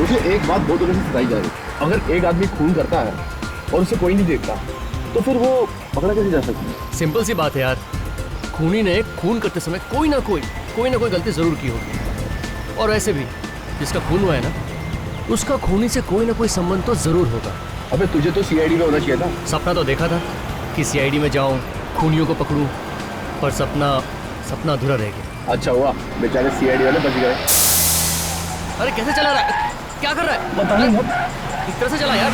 मुझे एक बात बहुत दिनों से सताई जा रही है, अगर एक आदमी खून करता है और उसे कोई नहीं देखता तो फिर वो पकड़ा कैसे जा सकती है? सिंपल सी बात है यार, खूनी ने खून करते समय कोई ना कोई गलती जरूर की होगी। और वैसे भी जिसका खून हुआ है ना, उसका खूनी से कोई ना कोई संबंध तो जरूर होगा। अबे तुझे तो सीआईडी में होना चाहिए था। सपना तो देखा था कि सीआईडी में जाऊं, खूनियों को पकड़ूं, पर सपना अधूरा रह गया। अच्छा हुआ बेचारे सीआईडी वाले बच गए। अरे कैसे चला रहा है, क्या कर रहा है? पता नहीं इस तरह से चला यार।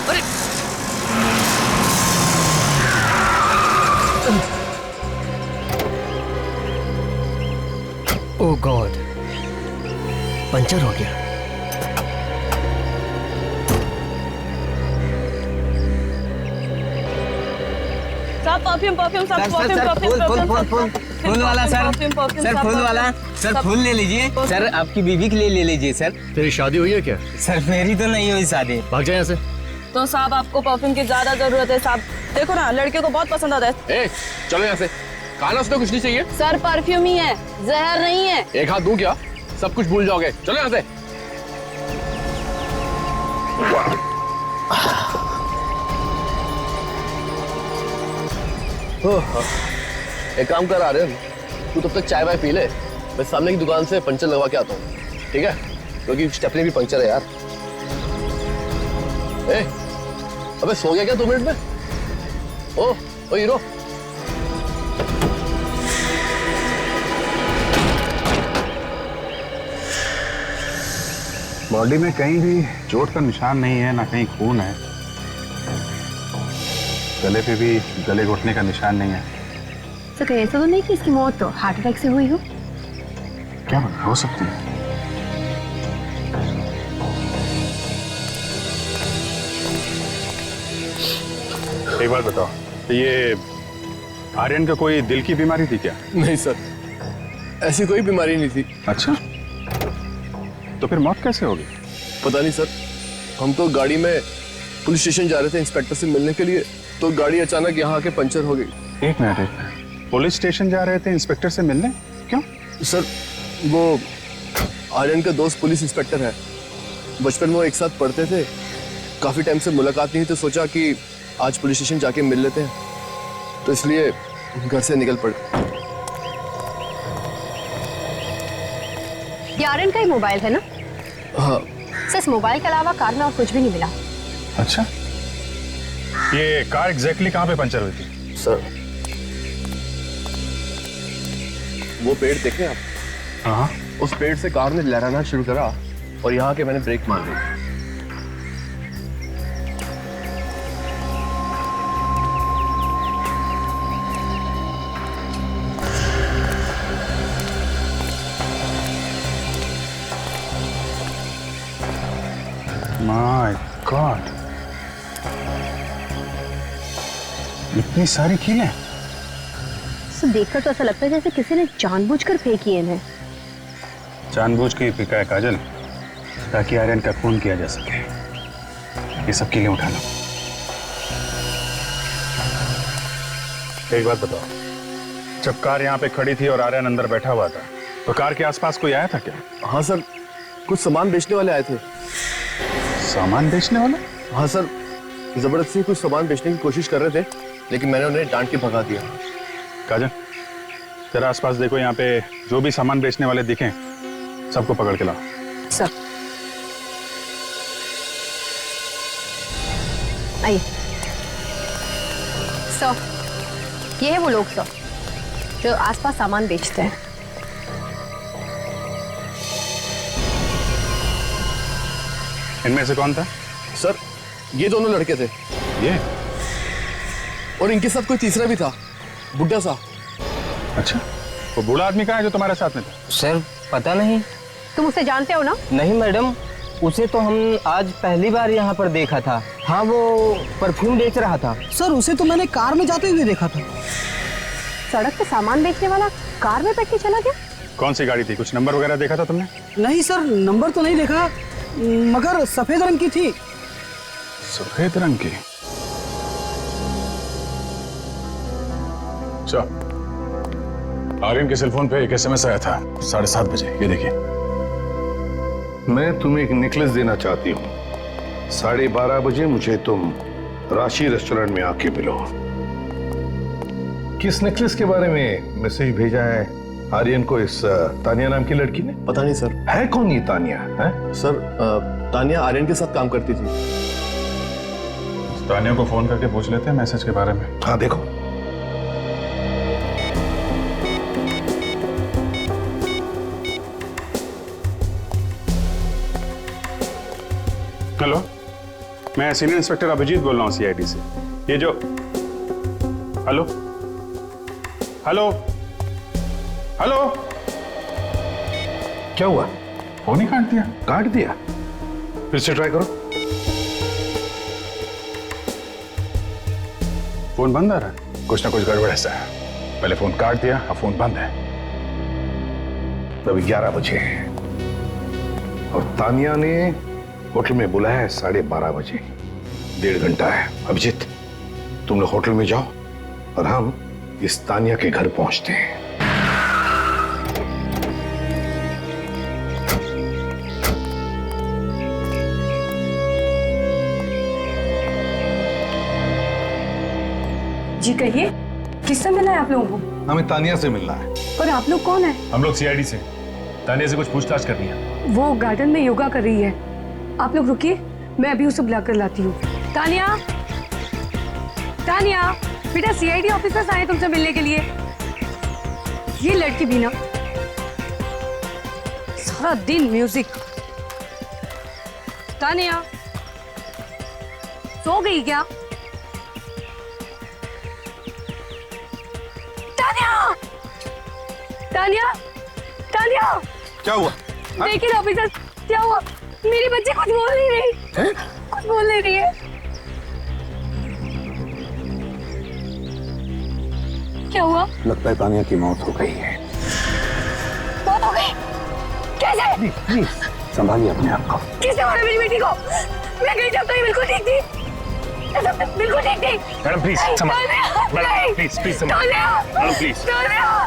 अरे ओह गॉड, पंचर हो गया। फूल वाला सर, फूल वाला सर, फूल ले लीजिए सर, आपकी बीवी के लिए ले लीजिए सर। तेरी शादी हुई है क्या? सर मेरी तो नहीं हुई शादी। भाग जाए यहाँ से। तो साहब आपको परफ्यूम की ज्यादा जरूरत है साहब, देखो ना लड़के को बहुत पसंद आता है। ए, चलो यहाँ से। खाना उसने कुछ नहीं चाहिए। सर परफ्यूम ही है, जहर नहीं है। एक हाथ दूं क्या? सब कुछ भूल जाओगे। चलो यहाँ से। एक काम कर, आ रहे तू तब तक चाय वाय पी ले, मैं सामने की दुकान से पंचर लगवा के आता हूँ, ठीक है? क्योंकि स्टेपनी भी पंचर है यार। ए, अबे सो गया क्या 2 मिनट में? ओ हीरो, बॉडी में कहीं भी चोट का निशान नहीं है, ना कहीं खून है। गले पे भी गले घुटने का निशान नहीं है। तो कहीं ऐसा तो नहीं कि इसकी मौत तो हार्ट अटैक से हुई हो? क्या पता, हो सकती है। एक बात बताओ, ये आर्यन का कोई दिल की बीमारी थी क्या? नहीं सर, ऐसी कोई बीमारी नहीं थी। अच्छा, तो फिर मौत कैसे होगी? पता नहीं सर, हम तो गाड़ी में पुलिस स्टेशन जा रहे थे इंस्पेक्टर से मिलने के लिए, तो गाड़ी अचानक यहाँ आके पंचर हो गई। एक मिनट, पुलिस स्टेशन जा रहे थे इंस्पेक्टर से मिलने? क्यों? सर वो आर्यन का दोस्त पुलिस इंस्पेक्टर है, बचपन में वो एक साथ पढ़ते थे, काफी टाइम से मुलाकात नहीं, तो सोचा कि आज पुलिस स्टेशन जाके मिल लेते हैं, तो इसलिए घर से निकल पड़े। ये आर्यन का ही मोबाइल है ना? हाँ सर, इस मोबाइल के अलावा कार में और कुछ भी नहीं मिला। अच्छा, ये कार एग्जैक्टली कहाँ पे पंचर हुई थी? सर वो पेड़ देखे आप? हाँ, उस पेड़ से कार ने लहराना शुरू करा और यहाँ के मैंने ब्रेक मार दी। माय गॉड, इतनी सारी कीलें। सर देखकर तो ऐसा लगता है जैसे किसी ने जानबूझकर फेंकी है इन्हें। जानबूझ के फेंका है काजल, ताकि आर्यन का खून किया जा सके। ये सब कीलें उठा लो। एक बात बताओ, जब कार यहाँ पे खड़ी थी और आर्यन अंदर बैठा हुआ था, तो कार के आसपास कोई आया था क्या? हाँ सर, कुछ सामान बेचने वाले आए थे। सामान बेचने वाला? हाँ सर, जबरदस्ती कुछ सामान बेचने की कोशिश कर रहे थे, लेकिन मैंने उन्हें डांट के भगा दिया। काजल, जरा आसपास देखो, यहाँ पे जो भी सामान बेचने वाले दिखें सबको पकड़ के लाओ। सर आइए। सर ये है वो लोग सर जो आसपास सामान बेचते हैं। इनमें से कौन था? सर ये दोनों लड़के थे, ये? और इनके साथ कोई तीसरा भी था, बुड्ढा सा। अच्छा, वो बूढ़ा आदमी कहाँ है जो तुम्हारे साथ में था? सर पता नहीं। तुम उसे जानते हो ना? नहीं मैडम, उसे तो हम आज पहली बार यहाँ पर देखा था। हाँ, वो परफ्यूम बेच रहा था। सर उसे तो मैंने कार में जाते हुए देखा था। सड़क पे सामान बेचने वाला कार में बैठ के चला गया? कौन सी गाड़ी थी? कुछ नंबर वगैरह देखा था तुमने? नहीं सर, नंबर तो नहीं देखा, मगर सफेद रंग की थी। सफेद रंग की? चल, आर्यन के सेलफोन पे एक SMS आया था 7:30 बजे, ये देखिए। मैं तुम्हें एक नेकलेस देना चाहती हूँ। 12:30 बजे मुझे तुम राशि रेस्टोरेंट में आके मिलो। किस नेकलेस के बारे में मैसेज भेजा है आर्यन को इस तानिया नाम की लड़की ने? पता नहीं सर। है कौन ये तानिया? है सर तानिया आर्यन के साथ काम करती थी। तानिया को फोन करके पूछ लेते हैं मैसेज के बारे में। हाँ देखो। हेलो, मैं सीनियर इंस्पेक्टर अभिजीत बोल रहा हूँ सीआईडी से। ये जो हेलो हेलो हेलो, क्या हुआ? फोन ही काट दिया। काट दिया? फिर से ट्राई करो। फोन बंद आ रहा है। कुछ ना कुछ गड़बड़ ऐसा है। पहले फोन काट दिया, अब फोन बंद है। अभी 11 बजे और तानिया ने होटल में बुलाया है 12:30 बजे। 1.5 घंटा है। अभिजीत, तुम लोग होटल में जाओ और हम इस तानिया के घर पहुंचते हैं। जी कहिए, किससे मिला है आप लोगों को? हमें तानिया से मिलना है। और आप लोग कौन है? हम लोग सीआईडी से। तानिया से कुछ पूछताछ करनी है। वो गार्डन में योगा कर रही है। आप लोग रुकिए, मैं अभी उसे बुला कर लाती हूँ। तानिया, तानिया बेटा, सीआईडी ऑफिसर्स आए तुमसे मिलने के लिए। ये लड़की भी ना सारा दिन म्यूजिक। तानिया सो गई क्या? तानिया, तानिया, तानिया, क्या हुआ? देखिए ना ऑफिसर, क्या हुआ? मेरी बच्ची कुछ बोल नहीं रही है? कुछ बोल नहीं रही है। क्या हुआ? लगता है तानिया की मौत हो गई है। मौत हो गई? कैसे? प्लीज संभालिए अपने आप को। किसने मारा मेरी बेटी को? मैं गई जब तो ये बिल्कुल ठीक थी। बिल्कुल ठीक थी। मैडम प्लीज संभालिए। मैडम प्लीज संभालिए। Madam please.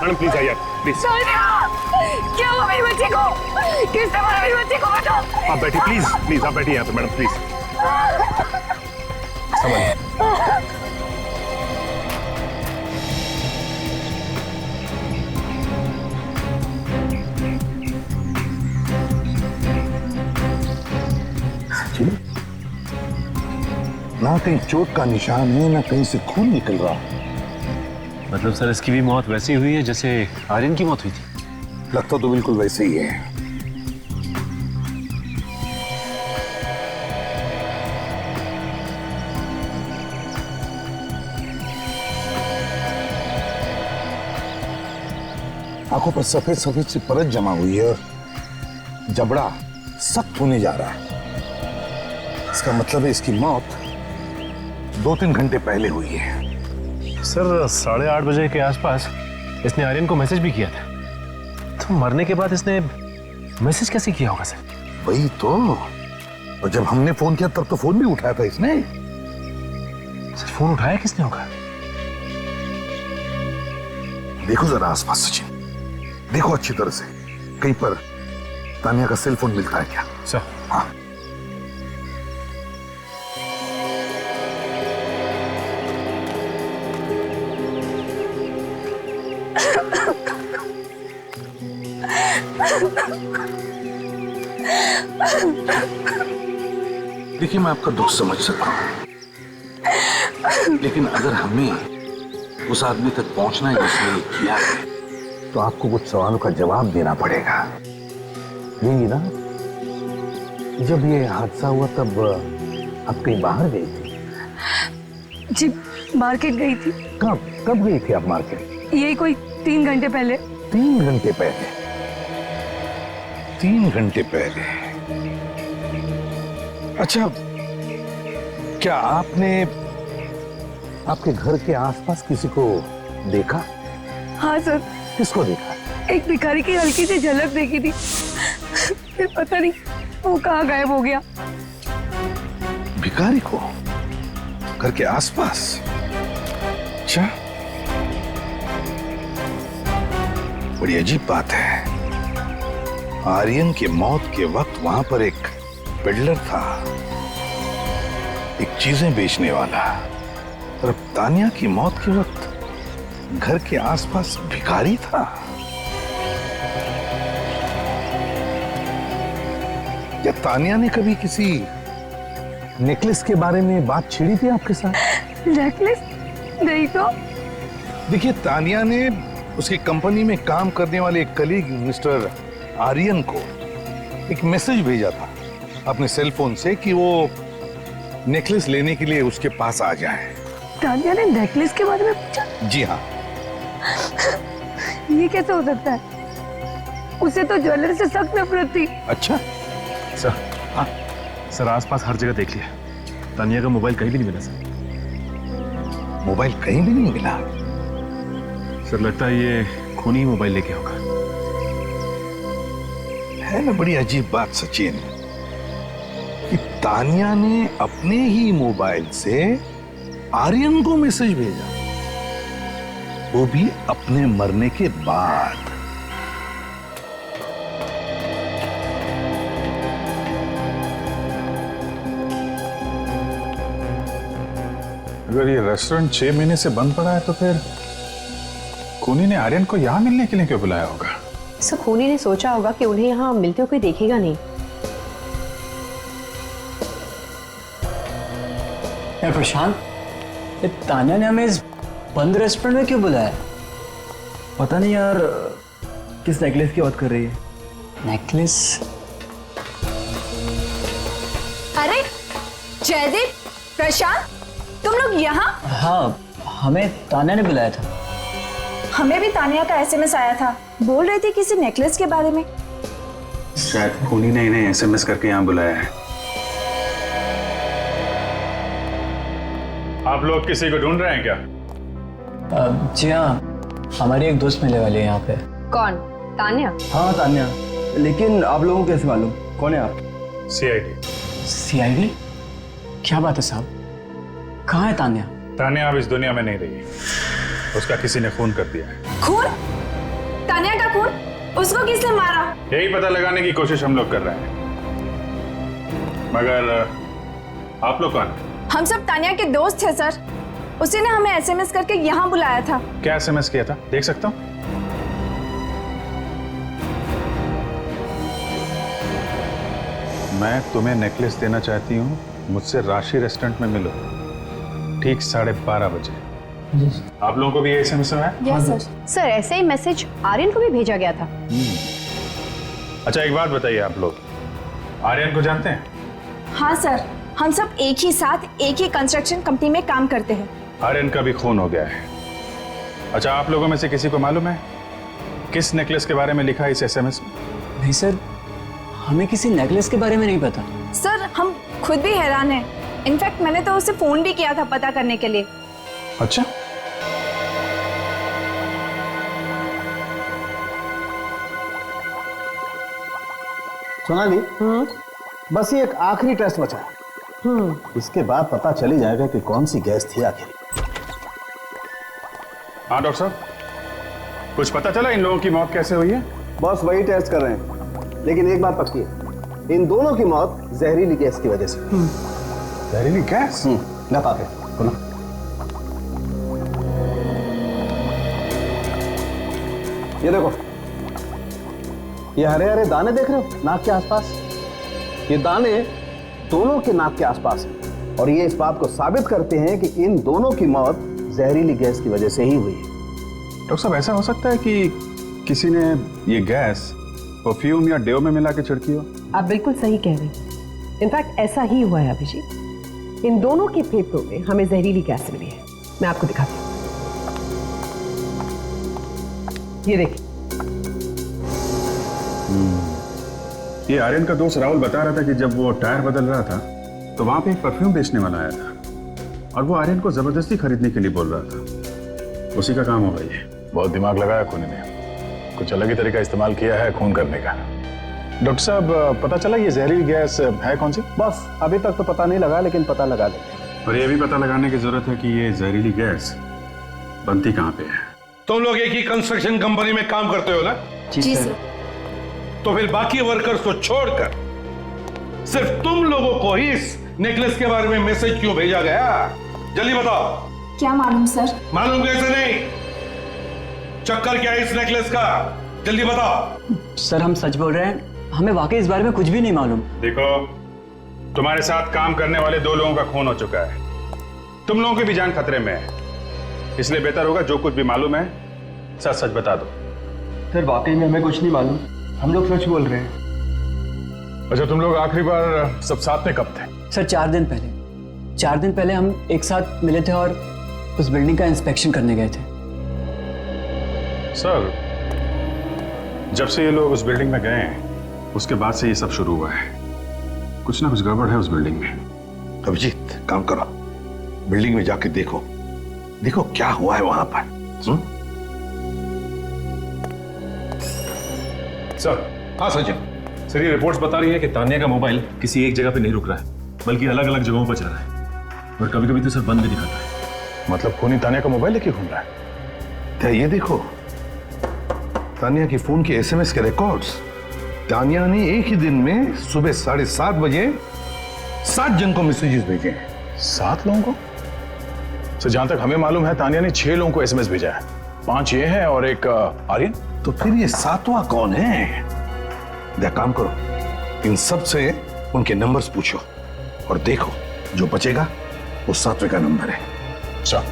मैडम प्लीज आइए प्लीज। क्या हुआ मेरी बच्ची को? किसने मारा मेरी बच्ची को? बताओ। आप बैठिए प्लीज, प्लीज आप बैठिए यहाँ पे। मैडम प्लीज संभालिए। ना कहीं चोट का निशान है, ना कहीं से खून निकल रहा। मतलब सर, इसकी भी मौत वैसी हुई है जैसे आर्यन की मौत हुई थी? लगता तो बिल्कुल वैसे ही है। आंखों पर सफेद सफेद सी परत जमा हुई है और जबड़ा सख्त होने जा रहा है। इसका मतलब है इसकी मौत 2-3 घंटे पहले हुई है। सर 8:30 बजे के आसपास इसने आर्यन को मैसेज भी किया था, तो मरने के बाद इसने मैसेज कैसे किया होगा सर? वही तो। और जब हमने फोन किया तब तो फोन भी उठाया था इसने। सर फोन उठाया किसने होगा? देखो जरा आसपास सचिन, देखो अच्छी तरह से, कहीं पर तानिया का सेल फोन मिलता है क्या? सर हाँ। देखिए, मैं आपका दुख समझ सकता हूं, लेकिन अगर हमें उस आदमी तक पहुंचना है जिसने ये किया है, तो आपको कुछ सवालों का जवाब देना पड़ेगा। यही ना, जब ये हादसा हुआ तब आप कहीं बाहर गई थी? जी मार्केट गई थी। कब गई थी आप मार्केट? यही कोई 3 घंटे पहले। 3 घंटे पहले? 3 घंटे पहले। अच्छा, क्या आपने आपके घर के आसपास किसी को देखा? हाँ सर। किसको देखा? एक भिखारी की हल्की सी झलक देखी थी, फिर पता नहीं वो कहाँ गायब हो गया। भिखारी को घर के आसपास? अच्छा, बड़ी अजीब बात है। आर्यन की मौत के वक्त वहां पर एक पेडलर था, एक चीजें बेचने वाला, और अब तानिया की मौत के वक्त घर के आसपास भिखारी था। क्या तानिया ने कभी किसी नेकलेस के बारे में बात छेड़ी थी आपके साथ? नेकलेस? नहीं तो। देखिए, तानिया ने उसकी कंपनी में काम करने वाले एक कलीग मिस्टर आर्यन को एक मैसेज भेजा था अपने सेल फोन से कि वो नेकलेस लेने के लिए उसके पास आ जाए। तानिया ने नेकलेस के बारे में पूछा? जी हाँ। ये कैसे हो सकता है? उसे तो ज्वेलरी से सख्त नफरत थी। अच्छा सर, हाँ सर, आसपास हर जगह देख लिया, तानिया का मोबाइल कहीं भी नहीं मिला सर। मोबाइल कहीं भी नहीं मिला? सर लगता है ये खूनी मोबाइल लेके होगा। है ना बड़ी अजीब बात सचिन, कि तानिया ने अपने ही मोबाइल से आर्यन को मैसेज भेजा, वो भी अपने मरने के बाद। अगर ये रेस्टोरेंट 6 महीने से बंद पड़ा है तो फिर खूनी ने आर्यन को यहाँ मिलने के लिए क्यों बुलाया होगा? सर खूनी ने सोचा होगा कि उन्हें यहाँ मिलते हुए कोई देखेगा नहीं। यार प्रशांत, ये तानिया ने हमें इस बंद रेस्टोरेंट में क्यों बुलाया? पता नहीं यार, किस नेकलेस की बात कर रही है? नेकलेस? अरे जयदीप, प्रशांत, तुम लोग यहाँ? हाँ, हमें तानिया ने बुलाया था। हमें भी तानिया का एसएमएस आया था, बोल रही थी किसी नेकलेस के बारे में। शायद खूनी ने इन्हें एसएमएस करके यहाँ बुलाया है। आप लोग किसी को ढूंढ रहे हैं क्या? जी हाँ, हमारी एक दोस्त मिलने वाली है यहाँ पे। कौन? तानिया? हाँ तानिया, लेकिन आप लोगों को कैसे मालूम? कौन है आप? सीआईडी। सीआईडी? क्या बात है साहब, कहाँ है तानिया? तानिया अब इस दुनिया में नहीं रही, उसका किसी ने खून कर दिया है। खून? तानिया का खून? उसको किसने मारा? यही पता लगाने की कोशिश हम लोग कर रहे हैं। मगर आप लोग कौन? हम सब तानिया के दोस्त हैं सर। उसी ने हमें एसएमएस करके यहाँ बुलाया था। क्या एसएमएस किया था, देख सकता हूँ? मैं तुम्हें नेकलेस देना चाहती हूँ, मुझसे राशि रेस्टोरेंट में मिलो ठीक 12:30 बजे। आप लोगों को भी ये एसएमएस आया? Yes sir. सर ऐसे ही मैसेज आर्यन को भी भेजा गया था। अच्छा एक बात बताइए, आप लोग आर्यन को जानते हैं? हाँ सर, हम सब एक ही साथ एक ही कंस्ट्रक्शन कंपनी में काम करते हैं। आर्यन का भी खून हो गया है। अच्छा आप लोगों में से किसी को मालूम है किस नेकलेस के बारे में लिखा है इस एसएमएस में? नहीं सर, हमें किसी नेकलेस के बारे में नहीं पता। सर हम खुद भी हैरान हैं। इनफैक्ट मैंने तो उसे फोन भी किया था पता करने के लिए। अच्छा सोनाली, बस ये एक आखिरी टेस्ट बचा है। इसके बाद पता चली जाएगा कि कौन सी गैस थी आखिर। हाँ डॉक्टर साहब, कुछ पता चला इन लोगों की मौत कैसे हुई है? बस वही टेस्ट कर रहे हैं, लेकिन एक बात पक्की है, इन दोनों की मौत जहरीली गैस की वजह से। जहरीली गैस? ना पाते बोलो। ये देखो, ये हरे हरे दाने देख रहे हो नाक के आसपास? ये दाने दोनों के नाक के आसपास हैं और ये इस बात को साबित करते हैं कि इन दोनों की मौत जहरीली गैस की वजह से ही हुई है। डॉक्टर साहब ऐसा हो सकता है कि किसी ने ये गैस परफ्यूम या डेओ में मिला के छिड़की हो? आप बिल्कुल सही कह रहे हैं। इनफैक्ट ऐसा ही हुआ है अभिजीत। इन दोनों के फेफड़ों में हमें जहरीली गैस मिली है। मैं आपको दिखाती हूँ, ये देखिए। ये आर्यन का दोस्त राहुल बता रहा था कि जब वो टायर बदल रहा था तो वहां पे एक परफ्यूम बेचने वाला आया था और वो आर्यन को जबरदस्ती खरीदने के लिए बोल रहा था। उसी का काम होगा ये। बहुत दिमाग लगाया खूनी ने, कुछ अलग ही तरीका इस्तेमाल किया है खून करने का। डॉक्टर साहब पता चला ये जहरीली गैस है कौन सी? बस अभी तक तो पता नहीं लगा, लेकिन पता लगा लेंगे। और ये भी पता लगाने की जरूरत है कि ये जहरीली गैस बनती कहाँ पे है। तुम लोग एक ही कंस्ट्रक्शन कंपनी में काम करते हो ना? जी सर। तो फिर बाकी वर्कर्स को छोड़कर सिर्फ तुम लोगों को ही इस नेकलेस के बारे में मैसेज क्यों भेजा गया? जल्दी बताओ। क्या मालूम सर? मालूम कैसे नहीं? चक्कर क्या है इस नेकलेस का? जल्दी बताओ। सर हम सच बोल रहे हैं, हमें वाकई इस बारे में कुछ भी नहीं मालूम। देखो, तुम्हारे साथ काम करने वाले 2 लोगों का खून हो चुका है। तुम लोगों की भी जान खतरे में है, इसलिए बेहतर होगा जो कुछ भी मालूम है सच सच बता दो। सर वाकई में हमें कुछ नहीं मालूम, हम लोग सच बोल रहे हैं। अच्छा, तुम लोग आखिरी बार सब साथ में कब थे? सर 4 दिन पहले। 4 दिन पहले हम एक साथ मिले थे और उस बिल्डिंग का इंस्पेक्शन करने गए थे। सर, जब से ये लोग उस बिल्डिंग में गए हैं उसके बाद से ये सब शुरू हुआ है। कुछ ना कुछ गड़बड़ है उस बिल्डिंग में। अभिजीत, काम करो, बिल्डिंग में जाके देखो, देखो क्या हुआ है वहां पर। सर। हाँ सचिन। सर, ये रिपोर्ट्स बता रही है कि तानिया का मोबाइल किसी एक जगह पे नहीं रुक रहा है, बल्कि अलग अलग जगहों पर जा रहा है, और कभी कभी तो सर बंद भी दिखाता है। मतलब खूनी तानिया का मोबाइल लेके घूम रहा है? क्या ये देखो, तानिया की फोन के एसएमएस के रिकॉर्ड्स। तानिया ने एक ही दिन में सुबह 7:30 बजे 7 जन को मैसेजेस भेजे हैं। 7 लोगों को? सर, जहां तक हमें मालूम है तानिया ने 6 लोगों को एसएमएस भेजा है। 5 ये है और एक आर्यन। तो फिर ये 7वां कौन है? देख, काम करो, इन सब से उनके नंबर्स पूछो और देखो जो बचेगा वो 7वें का नंबर है। अच्छा।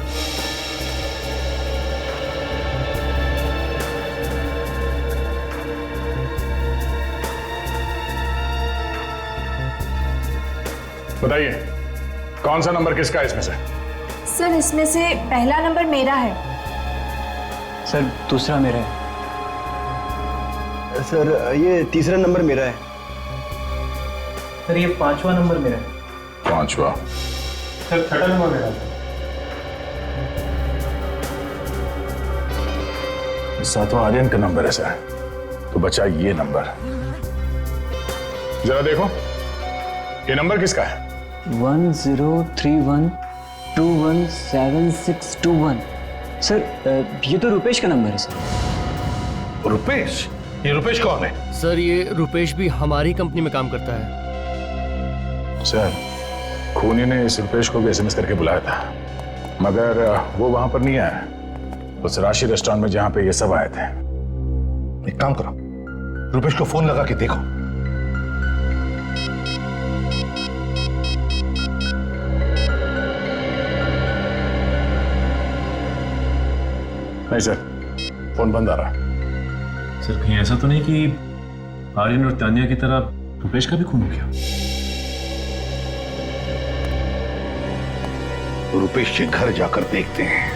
बताइए, कौन सा नंबर किसका है इसमें से? सर इसमें से पहला नंबर मेरा है। सर दूसरा मेरा है। सर ये तीसरा नंबर मेरा है। सर ये 5वां नंबर मेरा है। 5वां? सर 6वां नंबर मेरा है। 7वां आर्यन का नंबर है सर। तो बचा ये नंबर। जरा देखो, ये नंबर किसका है? 1031217621। सर ये तो रुपेश का नंबर है सर। रुपेश? ये रुपेश कौन है? सर ये रुपेश भी हमारी कंपनी में काम करता है। सर, खूनी ने इस रुपेश को भी एसएमएस करके बुलाया था, मगर वो वहां पर नहीं आया, उस राशि रेस्टोरेंट में जहां पे ये सब आए थे। एक काम करो, रुपेश को फोन लगा के देखो। नहीं सर, फोन बंद आ रहा है। सर कहीं ऐसा तो नहीं कि आर्यन और तानिया की तरह रुपेश का भी खून हो गया? रुपेश के घर जाकर देखते हैं।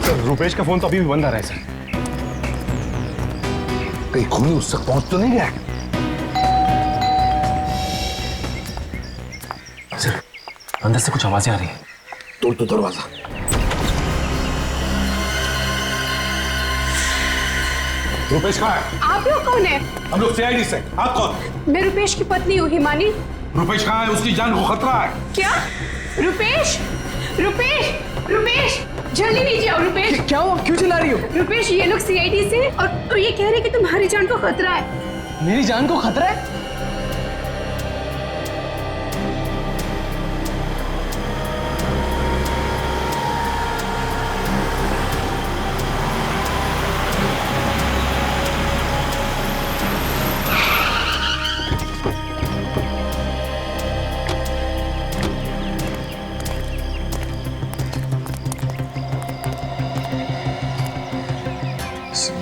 सर रुपेश का फोन तो अभी भी बंद आ रहा है सर। कहीं खूनी उस तक पहुंच तो नहीं गया? सर अंदर से कुछ आवाजें आ रही हैं। तोड़ दो दरवाजा। रुपेश कहाँ है? आप लोग कौन है? हम लोग सीआईडी से। आप कौन? मैं रुपेश की पत्नी हूँ हिमानी। रुपेश कहाँ है? उसकी जान को खतरा है। क्या? रुपेश? रुपेश? रुपेश जल्दी नीचे आओ। रुपेश क्या हुआ? क्यों चिल्ला रही हो? रुपेश ये लोग सीआईडी से और ये कह रहे कि तुम्हारी जान को खतरा है। मेरी जान को खतरा है?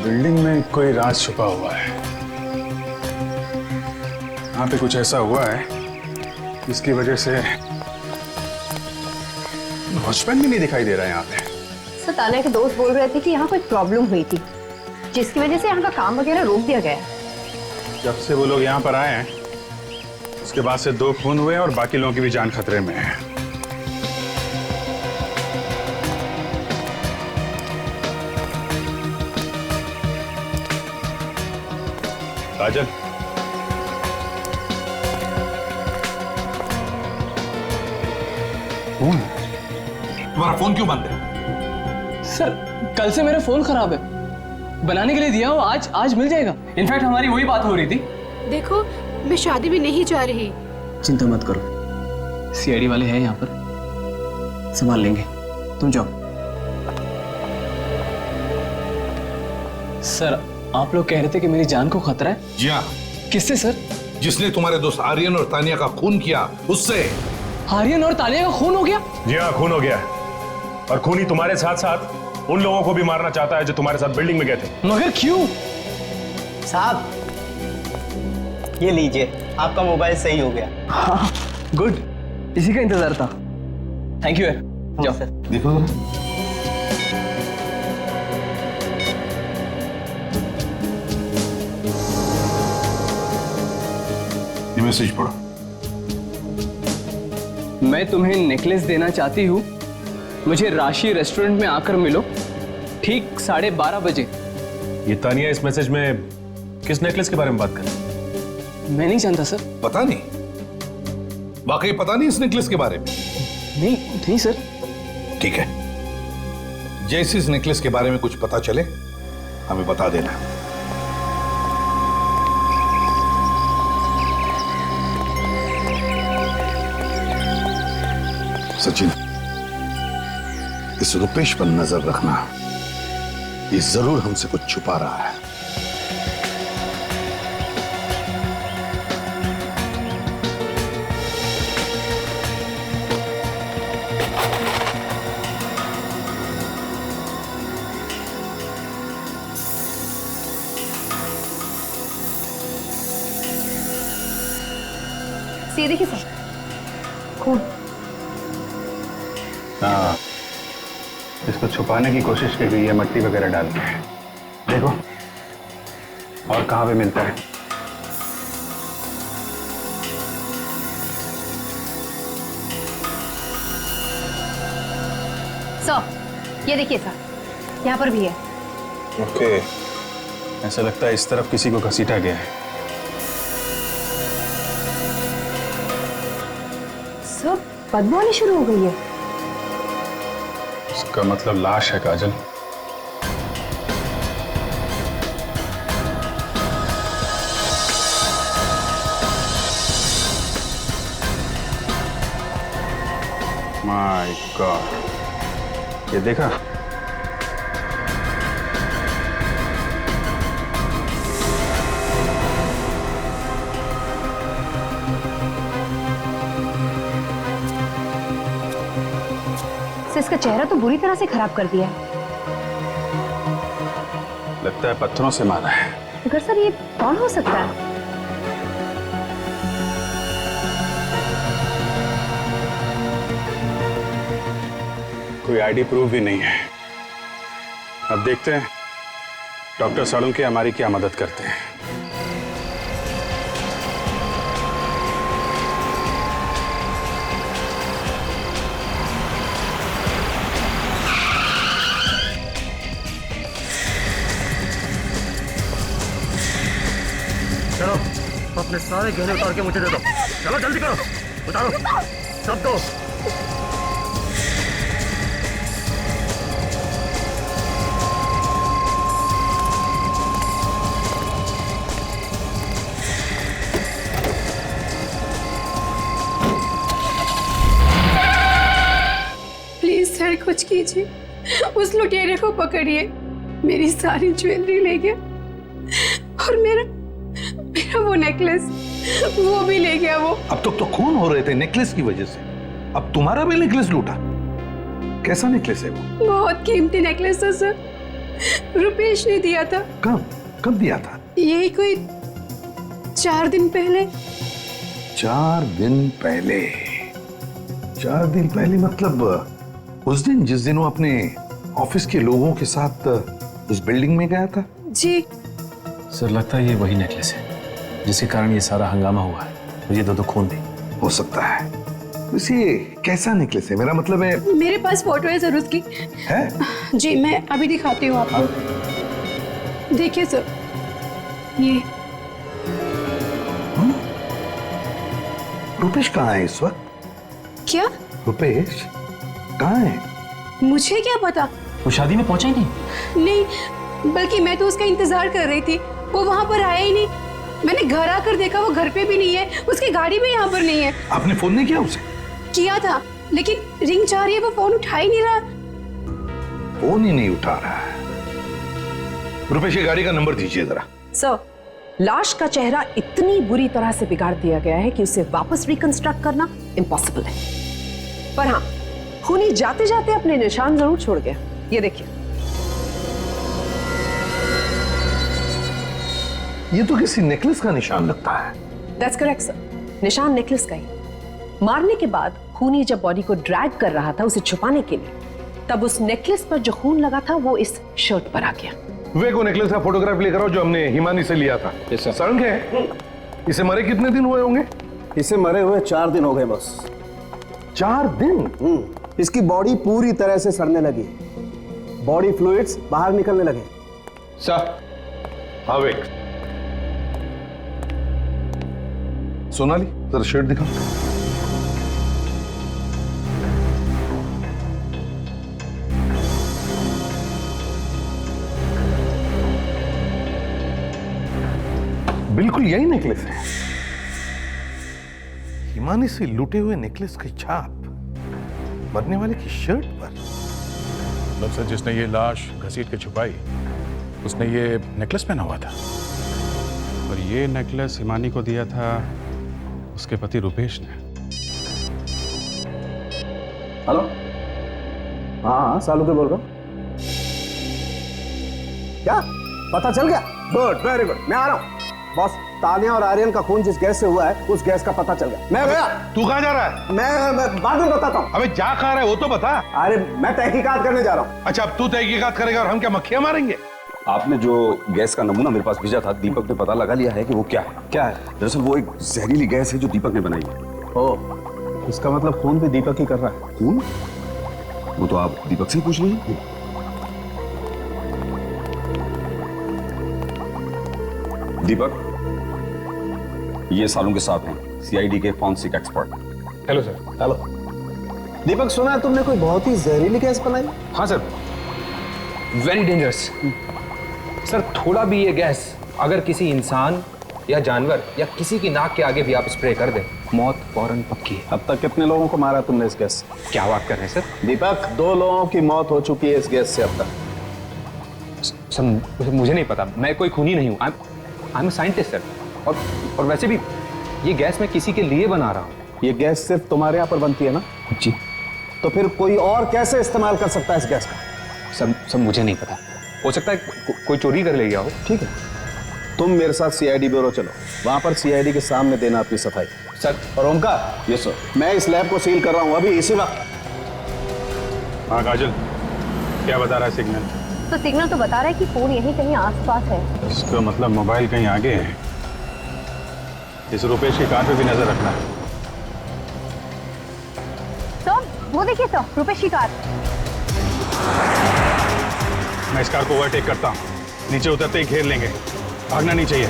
बिल्डिंग में कोई राज छुपा हुआ है। यहाँ पे कुछ ऐसा हुआ है जिसकी वजह से वॉचमैन भी नहीं दिखाई दे रहा है यहाँ पे। सर तानिया के दोस्त बोल रहे थे कि यहाँ कोई प्रॉब्लम हुई थी जिसकी वजह से यहाँ का काम वगैरह रोक दिया गया। जब से वो लोग यहाँ पर आए हैं उसके बाद से 2 खून हुए और बाकी लोगों की भी जान खतरे में है। काजल, तुम्हारा फोन क्यों बंद है? सर कल से मेरा फोन खराब है, बनाने के लिए दिया हो, आज मिल जाएगा। इनफैक्ट हमारी वही बात हो रही थी। देखो मैं शादी में नहीं जा रही। चिंता मत करो, सीआईडी वाले हैं यहाँ पर, संभाल लेंगे, तुम जाओ। सर आप लोग कह रहे थे कि मेरी जान को खतरा है। जी हाँ। किससे सर? जिसने तुम्हारे दोस्त आर्यन और तानिया का खून किया उससे। आर्यन और तानिया का खून हो गया? जी हाँ, खून हो गया, और खूनी तुम्हारे साथ साथ उन लोगों को भी मारना चाहता है जो तुम्हारे साथ बिल्डिंग में गए थे। मगर क्यों? साहब ये लीजिए, आपका मोबाइल सही हो गया। हाँ गुड, इसी का इंतजार था। थैंक यू यार, जाओ सर। देखो ये मैसेज पढ़ो। मैं तुम्हें नेकलेस देना चाहती हूँ, मुझे राशि रेस्टोरेंट में आकर मिलो ठीक 12:30 बजे। ये तानिया इस मैसेज में किस नेकलेस के बारे में बात कर रही है? मैं नहीं जानता सर। पता नहीं, वाकई पता नहीं इस नेकलेस के बारे में? नहीं सर। ठीक है, जैसे इस नेकलेस के बारे में कुछ पता चले हमें बता देना। सचिन, इस रुपेश पर नजर रखना, ये जरूर हमसे कुछ छुपा रहा है। ये देखिए सर, खून। हाँ, इसको छुपाने की कोशिश की गई है मट्टी वगैरह डाल के। देखो और कहाँ पे मिलता है। सर ये देखिए सर, यहाँ पर भी है। ओके, ऐसा लगता है इस तरफ किसी को घसीटा गया है। सर बदबू आनी शुरू हो गई है। इसका मतलब लाश है काजल। माय गॉड, ये देखा? इसका चेहरा तो बुरी तरह से खराब कर दिया है। लगता है पत्थरों से मारा है। मगर सर ये कौन हो सकता है? कोई आईडी प्रूफ भी नहीं है। अब देखते हैं डॉक्टर सालुंके हमारी क्या मदद करते हैं। चलो अपने सारे गहने उतार के मुझे दे दो। चलो जल्दी करो, उतारो सब दो। प्लीज सर कुछ कीजिए, उस लुटेरे को पकड़िए। मेरी सारी ज्वेलरी ले गया और मेरा वो नेकलेस वो भी ले गया। वो अब तक तो खून हो रहे थे नेकलेस की वजह से, अब तुम्हारा भी नेकलेस लूटा। कैसा नेकलेस है वो? बहुत कीमती नेकलेस था सर, रुपेश ने दिया था। कब दिया था? यही कोई 4 दिन पहले। 4 दिन पहले? 4 दिन पहले मतलब उस दिन जिस दिन वो अपने ऑफिस के लोगों के साथ उस बिल्डिंग में गया था? जी सर, लगता है ये वही नेकलेस है जिसके कारण ये सारा हंगामा हुआ है, और ये दो खून भी हो सकता है। वैसे ये कैसा नेकलेस है? मेरा मतलब है मेरे पास फोटो है सर उसकी। है? जी मैं अभी दिखाती हूँ आपको। देखिए सर, ये रुपेश कहाँ है इस वक्त? क्या? रुपेश कहाँ है? मुझे क्या पता, वो शादी में पहुंचा ही नहीं? नहीं, बल्कि मैं तो उसका इंतजार कर रही थी, वो वहां पर आया ही नहीं। मैंने घर आकर देखा वो घर पे भी नहीं है, उसकी गाड़ी भी यहाँ पर नहीं है। आपने फोन नहीं किया उसे? किया था, लेकिन रिंग जा रही है, वो फोन उठा ही नहीं रहा। फोन ही नहीं उठा रहा है। रुपेश की गाड़ी का नंबर दीजिए जरा। सर, लाश का चेहरा इतनी बुरी तरह से बिगाड़ दिया गया है कि उसे वापस रिकंस्ट्रक्ट करना इम्पॉसिबल है। पर हाँ, खूनी जाते जाते अपने निशान जरूर छोड़ गया। ये देखिए, ये तो किसी नेकलेस का निशान लगता है। दैट्स करेक्ट सर, निशान नेकलेस का ही। मारने के बाद खूनी जब बॉडी को ड्रैग कर रहा था उसे छुपाने के लिए, तब उस नेकलेस पर जो खून लगा था वो इस शर्ट पर आ गया। वे को नेकलेस का फोटोग्राफ लेकर आओ जो हमने हिमानी से लिया था। सड़क है। इसे मरे कितने दिन हुए होंगे? इसे मरे हुए 4 दिन हो गए बस। 4 दिन? इसकी बॉडी पूरी तरह से सड़ने लगी, बॉडी फ्लूइड्स बाहर निकलने लगे। सर, हाँ वेट। सोनाली, जरा शर्ट दिखाओ। बिल्कुल यही नेकलेस है। हिमानी से लूटे हुए नेकलेस की छाप मरने वाले की शर्ट पर। मतलब सर, जिसने ये लाश घसीट के छुपाई उसने ये नेकलेस पहना हुआ था, और ये नेकलेस हिमानी को दिया था उसके पति रुपेश ने। हेलो, हाँ सालू के बोल रहा हूँ। क्या पता चल गया? गुड, वेरी गुड, मैं आ रहा हूँ। बॉस, तानिया और आर्यन का खून जिस गैस से हुआ है उस गैस का पता चल गया। मैं गया। तू कहाँ जा रहा है? मैं बाद में बताता हूँ। अबे जा कहाँ रहा है वो तो बता। अरे मैं तहकीकात करने जा रहा हूँ। अच्छा, अब तू तहकीकात करेगा और हम क्या मक्खियां मारेंगे? आपने जो गैस का नमूना मेरे पास भेजा था, दीपक ने पता लगा लिया है कि वो क्या है। क्या है? दरअसल वो एक जहरीली गैस है जो दीपक ने बनाई है। ओह, इसका मतलब खून भी दीपक ही कर रहा है। खून? वो तो आप दीपक से ही पूछ लीजिए। दीपक, ये सालों के साथ हैं, सीआईडी के forensic expert. Hello sir. Hello Deepak, सुना है तुमने कोई बहुत ही जहरीली गैस बनाई? हाँ सर, वेरी डेंजरस। सर, थोड़ा भी ये गैस अगर किसी इंसान या जानवर या किसी की नाक के आगे भी आप स्प्रे कर दें, मौत फौरन पक्की है। अब तक कितने लोगों को मारा तुमने इस गैस से? क्या बात कर रहे हैं सर? दीपक, 2 लोगों की मौत हो चुकी है इस गैस से अब तक। सर, मुझे नहीं पता, मैं कोई खूनी नहीं हूँ। I am scientist sir. और वैसे भी ये गैस मैं किसी के लिए बना रहा हूँ। ये गैस सिर्फ तुम्हारे यहाँ पर बनती है ना? जी। तो फिर कोई और कैसे इस्तेमाल कर सकता है इस गैस का? सर मुझे नहीं पता, हो सकता है कोई चोरी कर ले गया हो। ठीक है, तुम मेरे साथ सीआईडी ब्यूरो चलो, वहां पर सीआईडी के सामने देना अपनी सफाई। सर। और ओमकार, यस सर, मैं इस लैब को सील कर रहा हूँ अभी इसी वक्त। हाँ काजल, क्या बता रहा है सिग्नल? तो सिग्नल तो बता रहा है कि फोन यहीं कहीं आसपास है। इसका मतलब मोबाइल कहीं आगे है। इस रुपेश की कार पे भी नजर रखना। तो वो देखिए तो रुपेश की कार। मैं इस कार को ओवरटेक करता हूँ, नीचे उतरते ही घेर लेंगे, भागना नहीं चाहिए।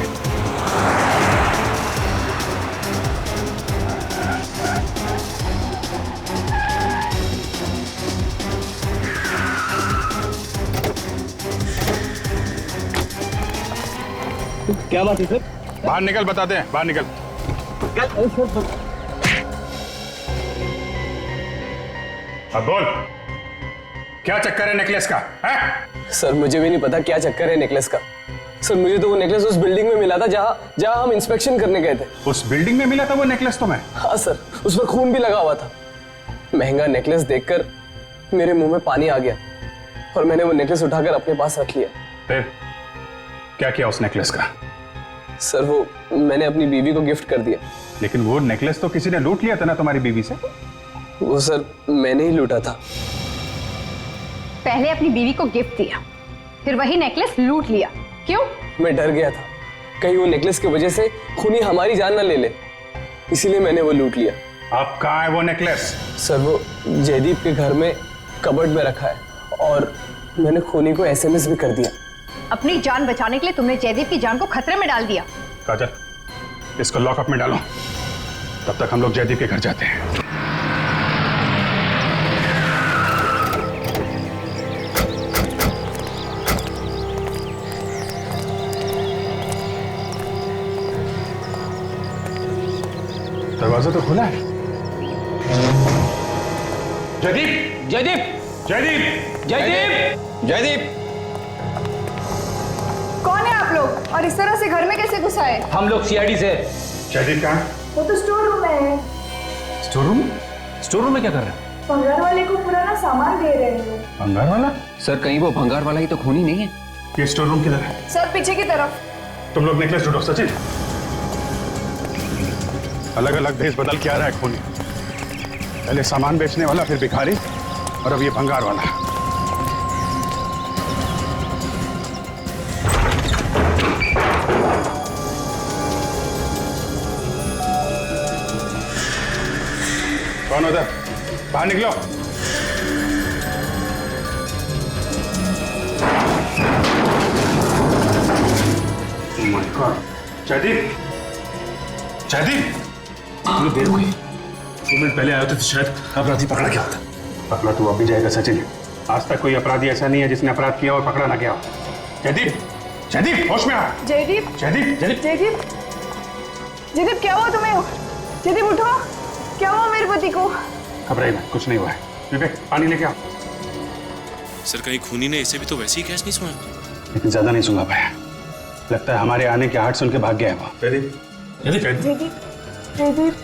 क्या बात है सर? बाहर निकल, बताते हैं, बाहर निकल। अब बोल, क्या चक्कर है नेकलेस का? है? सर, मुझे भी नहीं पता क्या चक्कर है नेकलेस का। सर, मुझे तो वो नेकलेस उस बिल्डिंग में मिला था जहाँ हम इंस्पेक्शन करने गए थे। उस बिल्डिंग में मिला था वो नेकलेस तुम्हें? हाँ सर, उस पर खून भी लगा हुआ था। महंगा नेकलेस देखकर मेरे मुंह में पानी आ गया और मैंने वो नेकलेस उठाकर अपने पास रख लिया। फिर क्या किया उस नेकलेस का? सर, वो मैंने अपनी बीवी को गिफ्ट कर दिया। लेकिन वो नेकलेस तो किसी ने लूट लिया था ना तुम्हारी बीवी से? वो सर मैंने ही लूटा था। पहले अपनी बीवी को गिफ्ट दिया, फिर वही नेकलेस लूट लिया। क्यों? मैं डर गया था कहीं वो नेकलेस की वजह से खूनी हमारी जान ना ले ले, इसीलिए मैंने वो लूट लिया। अब कहाँ है वो नेकलेस? सर, वो जयदीप के घर में कबर्ड में रखा है और मैंने खूनी को एसएमएस भी कर दिया। अपनी जान बचाने के लिए तुमने जयदीप की जान को खतरे में डाल दिया। काजल, इसको लॉकअप में डालो, तब तक हम लोग जयदीप के घर जाते हैं। दरवाजा तो खुला है। जयदीप, जयदीप, जयदीप, जयदीप, जयदीप, कौन है आप लोग और इस तरह से घर में कैसे घुस आए? हम लोग सीआईडी से। जयदीप कहाँ? वो तो स्टोर रूम में है। Store room? स्टोर रूम में क्या कर रहे हैं? भंगार वाले को पुराना सामान दे रहे हैं। भंगार वाला? सर कहीं वो भंगार वाला ही तो खूनी नहीं है? ये स्टोर रूम किधर है? सर पीछे की तरफ। तुम लोग नेकलेस ढूंढो। सचिन, अलग अलग भेष बदल के आ रहा है खूनी। पहले सामान बेचने वाला, फिर भिखारी, और अब ये भंगार वाला। कौन उधर? बाहर निकलो। Oh my God! Jaideep, Jaideep, तुम्हें देर हो गई। 2 मिनट पहले आए होते तो शायद अपराधी पकड़ा गया होता। पकड़ा तो अभी जाएगा सचिन। आज तक कोई अपराधी ऐसा नहीं है जिसने अपराध किया और पकड़ा ना गया हो। जयदीप, जयदीप, होश में आ। जयदीप, जयदीप, जयदीप, जयदीप, जयदीप, क्या हुआ तुम्हें? जयदीप उठो, क्या हुआ मेरे पति को? घबराई मत, कुछ नहीं हुआ है। विवेक, पानी लेके आओ। सर कहीं खूनी ने इसे भी तो वैसे ही गैस नहीं सुना? लेकिन ज्यादा नहीं सुना पाया। लगता है हमारे आने के आहट सुन के भाग गया है वो। जयदीप, जयदीप, जयदीप, जयदीप,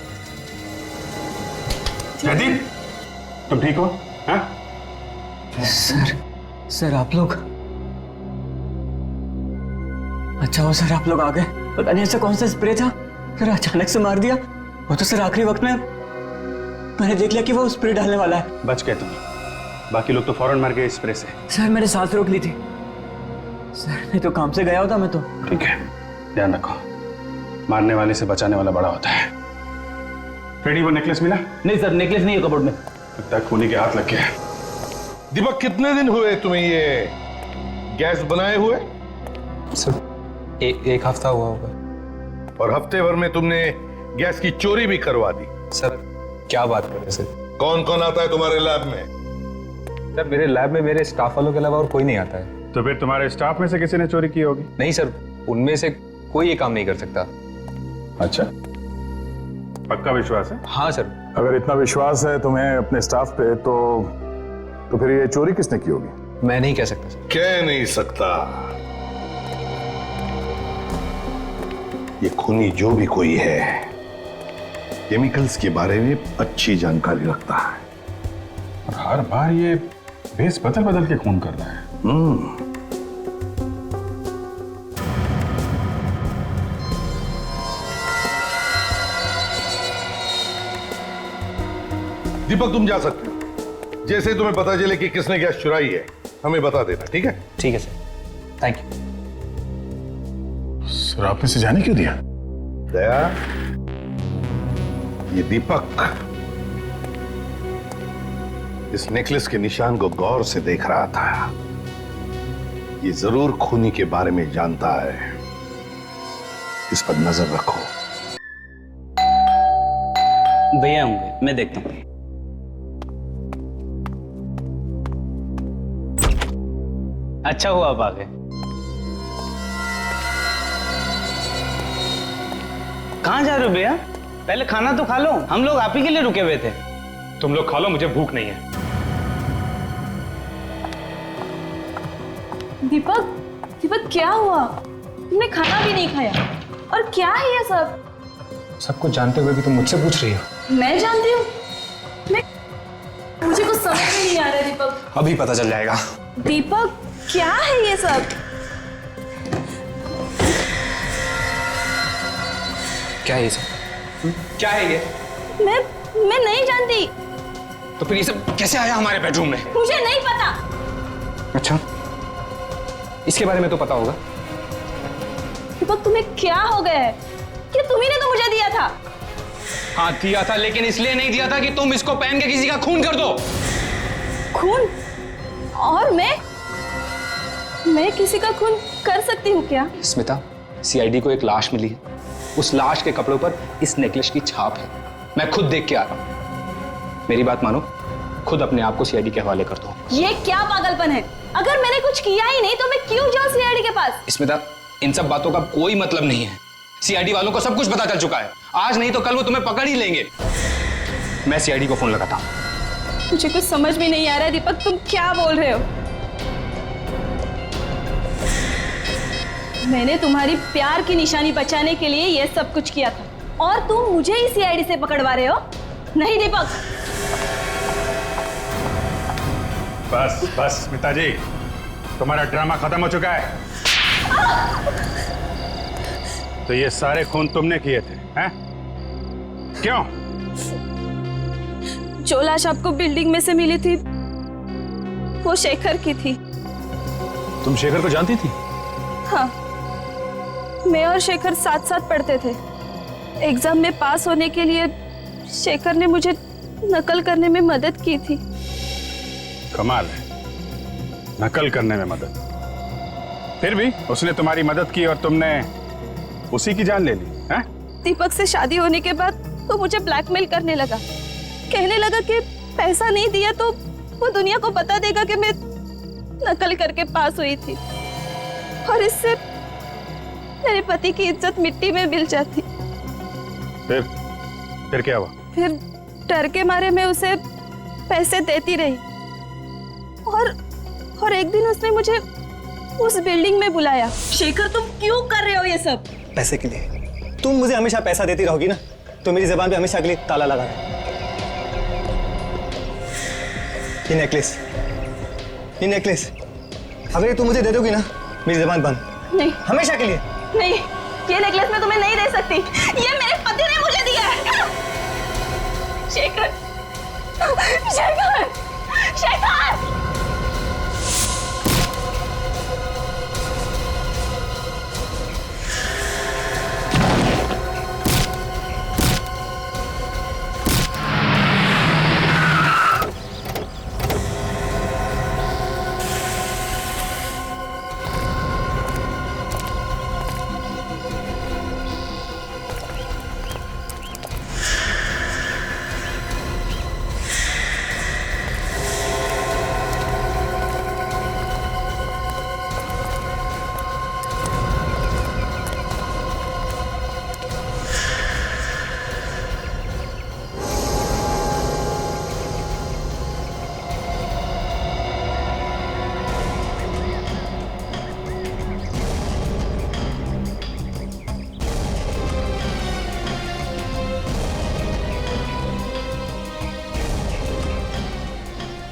जयदीप, तुम ठीक हो? हाँ? सर आप लोग, अच्छा हो सर आप लोग आ गए। पता नहीं ऐसा कौन सा स्प्रे था, फिर अचानक से मार दिया। वो तो सर आखिरी वक्त में मैंने देख लिया कि वो स्प्रे डालने वाला है। बच गए तुम, बाकी लोग तो फौरन मर गए स्प्रे से। सर मैंने सांस रोक ली थी सर, नहीं तो काम से गया होता मैं तो। ठीक है, ध्यान रखो, मारने वाले से बचाने वाला बड़ा होता है। फ्रेडी, वो नेकलेस मिला? नहीं सर, नेकलेस नहीं है कपबोर्ड में। लगता है खूनी के हाथ लग गया। दीपक, कितने दिन हुए तुम्हें ये गैस बनाए हुए? सर एक हफ्ता हुआ होगा। और हफ्ते भर में तुमने गैस की चोरी भी करवा दी। सर क्या बात कर रहे हैं सर? कौन कौन आता है तुम्हारे लैब में? सर मेरे लैब में मेरे स्टाफ वालों के अलावा और कोई नहीं आता है। तो फिर तुम्हारे स्टाफ में से किसी ने चोरी की होगी? नहीं सर, उनमें से कोई ये काम नहीं कर सकता। अच्छा, पक्का विश्वास है? हाँ सर। अगर इतना विश्वास है तुम्हें अपने स्टाफ पे, तो फिर ये चोरी किसने की होगी? मैं नहीं कह सकता सर। कह नहीं सकता। ये खूनी जो भी कोई है, केमिकल्स के बारे में अच्छी जानकारी रखता है। और हर बार ये भेस बदल बदल के खून कर रहा है। दीपक, तुम जा सकते हो। जैसे तुम्हें पता चले कि किसने गैस चुराई है, हमें बता देना, ठीक है? ठीक है सर, थैंक यू। सर आपने इसे जाने क्यों दिया? दया, ये दीपक इस नेकलेस के निशान को गौर से देख रहा था। ये जरूर खूनी के बारे में जानता है, इस पर नजर रखो। भैया होंगे, मैं देखता हूँ। अच्छा हुआ आप आ गए। कहाँ जा रहे हो भैया? पहले खाना तो खा लो, हम लोग आप ही के लिए रुके हुए थे। तुम लोग खा लो, मुझे भूख नहीं है। दीपक, दीपक क्या हुआ? तुमने खाना भी नहीं खाया और क्या है ये सब? सब कुछ जानते हुए भी तुम मुझसे पूछ रही हो? मैं जानती हूँ, मुझे कुछ समझ में नहीं आ रहा है दीपक। अभी पता चल जाएगा। दीपक क्या है ये सब? क्या है ये सब? क्या है ये? मैं नहीं जानती। तो फिर ये सब कैसे आया हमारे बेडरूम में? मुझे नहीं पता। अच्छा, इसके बारे में तो पता होगा। दीपक तुम्हें क्या हो गया है? कि तुम्ही ने तो मुझे दिया था। हाँ दिया था, लेकिन इसलिए नहीं दिया था कि तुम इसको पहन के किसी का खून कर दो। खून? और मैं किसी का खून कर सकती हूँ क्या? स्मिता, सीआईडी को एक लाश मिली है। उस लाश के कपड़ों पर इस नेकलेस की छाप है। मैं खुद देख के आ रहा हूं। मेरी बात मानो, खुद अपने आप को सीआईडी के हवाले कर दो। ये क्या पागलपन है? अगर मैंने कुछ किया ही नहीं तो मैं क्यों जाऊं सीआईडी के पास? स्मिता, इन सब बातों का कोई मतलब नहीं है। सीआईडी वालों को सब कुछ पता चल चुका है। आज नहीं तो कल वो तुम्हें पकड़ ही लेंगे। मैं सीआईडी को फोन लगाता हूं। मुझे कुछ समझ में नहीं आ रहा है दीपक, तुम क्या बोल रहे हो? मैंने तुम्हारी प्यार की निशानी बचाने के लिए यह सब कुछ किया था और तुम मुझे ही सीआईडी से पकड़वा रहे हो? नहीं दीपक। बस बस स्मिता जी, तुम्हारा ड्रामा खत्म हो चुका है। तो ये सारे खून तुमने किए थे, हैं? क्यों? जो लाश आपको बिल्डिंग में से मिली थी वो शेखर की थी। तुम शेखर को जानती थी? हाँ, मैं और शेखर साथ साथ पढ़ते थे। एग्जाम में पास होने के लिए शेखर ने मुझे नकल करने में मदद की थी। कमाल है, नकल करने में मदद। फिर भी उसने तुम्हारी मदद की और तुमने उसी की जान ले ली, हैं? दीपक से शादी होने के बाद वो मुझे ब्लैकमेल करने लगा। कहने लगा कि पैसा नहीं दिया तो वो दुनिया को बता देगा कि मैं नकल करके पास हुई थी और इससे मेरे पति की इज्जत मिट्टी में मिल जाती। फिर क्या हुआ? फिर डर के मारे मैं उसे पैसे देती रही और एक दिन उसने मुझे उस बिल्डिंग में बुलाया। शेखर, तुम क्यों कर रहे हो ये सब? पैसे के लिए। तुम मुझे हमेशा पैसा देती रहोगी ना, तो मेरी जबान पे हमेशा के लिए ताला लगा है। ये नेकलेस अगर ये तुम मुझे दे दोगी ना, मेरी जबान बंद। नहीं, हमेशा के लिए नहीं। ये नेकलेस मैं तुम्हें नहीं दे सकती, ये मेरे पति ने मुझे दिया है। शेखर, शेखर, शेखर!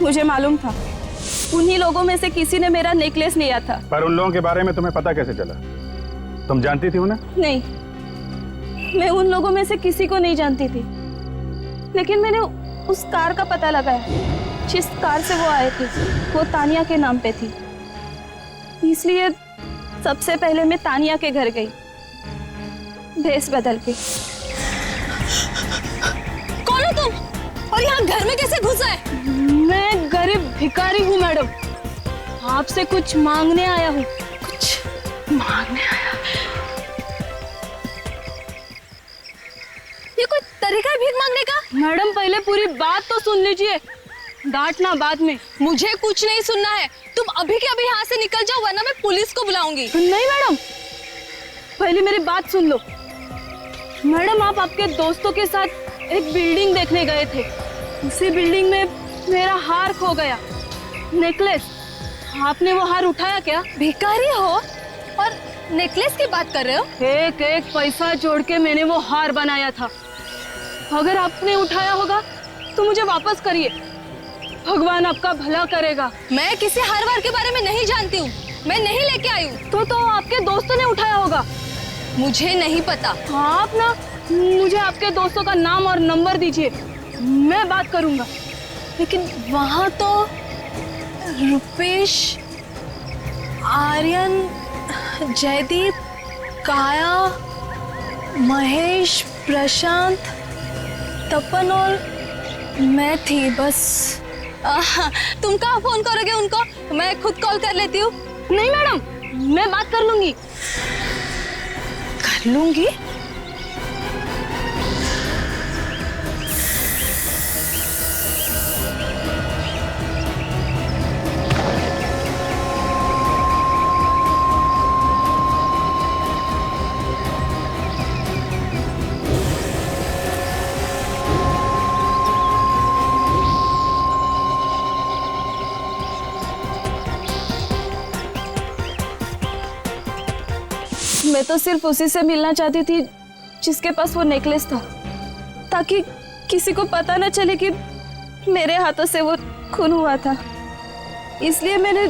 मुझे मालूम था उन्हीं लोगों में से किसी ने मेरा नेकलेस लिया था। पर उन लोगों के बारे में तुम्हें पता कैसे चला? तुम जानती थी उन्हें? नहीं, मैं उन लोगों में से किसी को नहीं जानती थी, लेकिन मैंने उस कार का पता लगाया। जिस कार से वो आए थे वो तानिया के नाम पे थी, इसलिए सबसे पहले मैं तानिया के घर गई भेस बदल के। कौन हो तुम और यहाँ घर में कैसे घुसा है? मैं गरीब भिखारी हूँ मैडम, आपसे कुछ मांगने आया हूँ। कुछ मांगने आया? ये कोई तरीका है भीख मांगने का? मैडम पहले पूरी बात तो सुन लीजिए, डांटना बाद में। मुझे कुछ नहीं सुनना है, तुम अभी के अभी यहाँ से निकल जाओ वरना मैं पुलिस को बुलाऊंगी। नहीं मैडम, पहले मेरी बात सुन लो। मैडम, आप आपके दोस्तों के साथ एक बिल्डिंग देखने गए थे, उसी बिल्डिंग में मेरा हार खो गया, नेकलेस। आपने वो हार उठाया क्या? भिखारी हो और नेकलेस की बात कर रहे हो? एक एक पैसा जोड़ के मैंने वो हार बनाया था। अगर आपने उठाया होगा तो मुझे वापस करिए, भगवान आपका भला करेगा। मैं किसी हार वार के बारे में नहीं जानती हूँ, मैं नहीं लेके आई हूँ। तो आपके दोस्तों ने उठाया होगा। मुझे नहीं पता। आप ना मुझे आपके दोस्तों का नाम और नंबर दीजिए, मैं बात करूंगा। लेकिन वहां तो रुपेश, आर्यन, जयदीप, काया, महेश, प्रशांत, तपन और मैं थी बस। तुम कहाँ फोन करोगे उनको? मैं खुद कॉल कर लेती हूँ। नहीं मैडम, मैं बात कर लूंगी। कर लूंगी? मैं तो सिर्फ उसी से मिलना चाहती थी जिसके पास वो नेकलेस था, ताकि किसी को पता न चले कि मेरे हाथों से वो खून हुआ था। इसलिए मैंने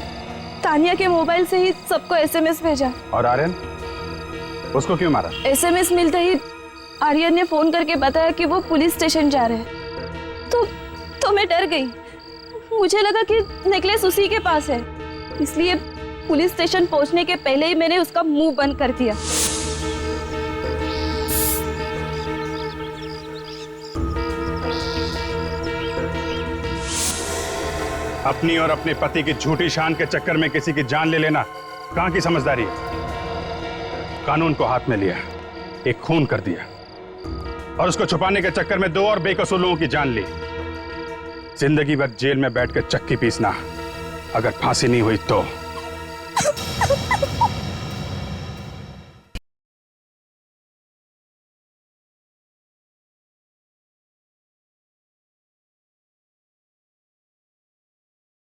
तानिया के मोबाइल से ही सबको एसएमएस भेजा। और आर्यन, उसको क्यों मारा? एसएमएस मिलते ही आर्यन ने फोन करके बताया कि वो पुलिस स्टेशन जा रहे हैं। तो मैं डर गई। मुझे लगा कि नेकलेस उसी के पास है, इसलिए पुलिस स्टेशन पहुंचने के पहले ही मैंने उसका मुंह बंद कर दिया। अपनी और अपने पति की झूठी शान के चक्कर में किसी की जान ले लेना कहां की समझदारी है? कानून को हाथ में लिया, एक खून कर दिया और उसको छुपाने के चक्कर में 2 और बेकसूर लोगों की जान ली। जिंदगी भर जेल में बैठकर चक्की पीसना, अगर फांसी नहीं हुई तो